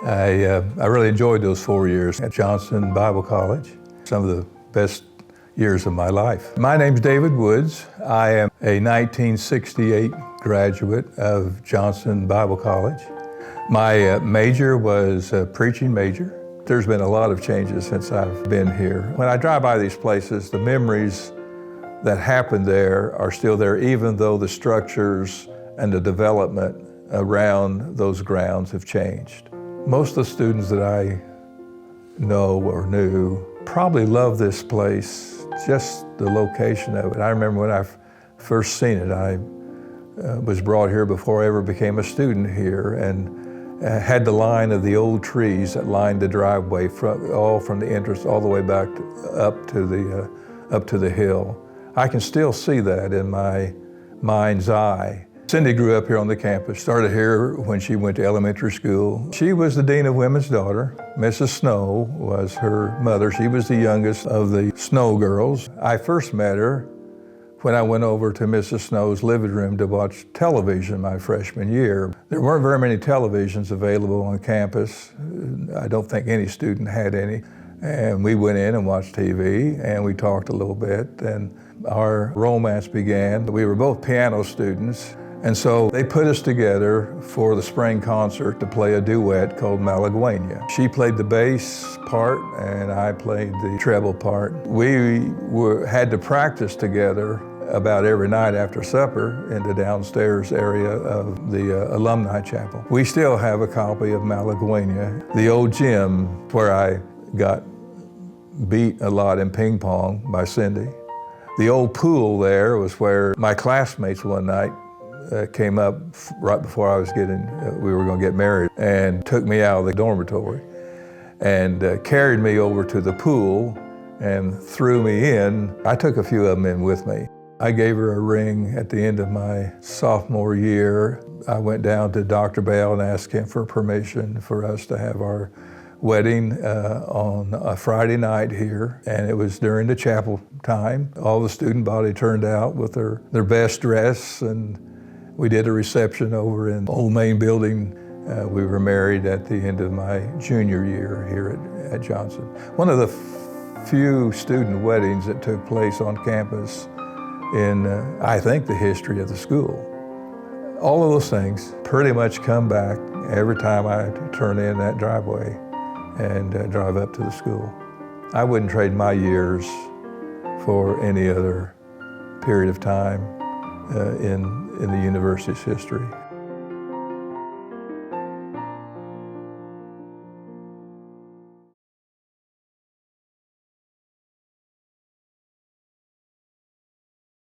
I really enjoyed those 4 years at Johnson Bible College, some of the best years of my life. My name's David Woods. I am a 1968 graduate of Johnson Bible College. My major was a preaching major. There's been a lot of changes since I've been here. When I drive by these places, the memories that happened there are still there, even though the structures and the development around those grounds have changed. Most of the students that I know or knew probably love this place, just the location of it. I remember when I first seen it, I was brought here before I ever became a student here, and had the line of the old trees that lined the driveway from the entrance all the way back up to the hill. I can still see that in my mind's eye. Cindy grew up here on the campus, started here when she went to elementary school. She was the Dean of Women's daughter. Mrs. Snow was her mother. She was the youngest of the Snow girls. I first met her when I went over to Mrs. Snow's living room to watch television my freshman year. There weren't very many televisions available on campus. I don't think any student had any. And we went in and watched TV, and we talked a little bit, and our romance began. We were both piano students, and so they put us together for the spring concert to play a duet called Malaguena. She played the bass part, and I played the treble part. We had to practice together about every night after supper in the downstairs area of the Alumni Chapel. We still have a copy of Malaguena, the old gym where I got beat a lot in ping pong by Cindy. The old pool there was where my classmates one night came up right before we were going to get married, and took me out of the dormitory and carried me over to the pool and threw me in. I took a few of them in with me. I gave her a ring at the end of my sophomore year. I went down to Dr. Bell and asked him for permission for us to have our wedding on a Friday night here, and it was during the chapel time. All the student body turned out with their best dress, and we did a reception over in the old main building. We were married at the end of my junior year here at Johnson. One of the few student weddings that took place on campus in, I think, the history of the school. All of those things pretty much come back every time I turn in that driveway and drive up to the school. I wouldn't trade my years for any other period of time in the university's history.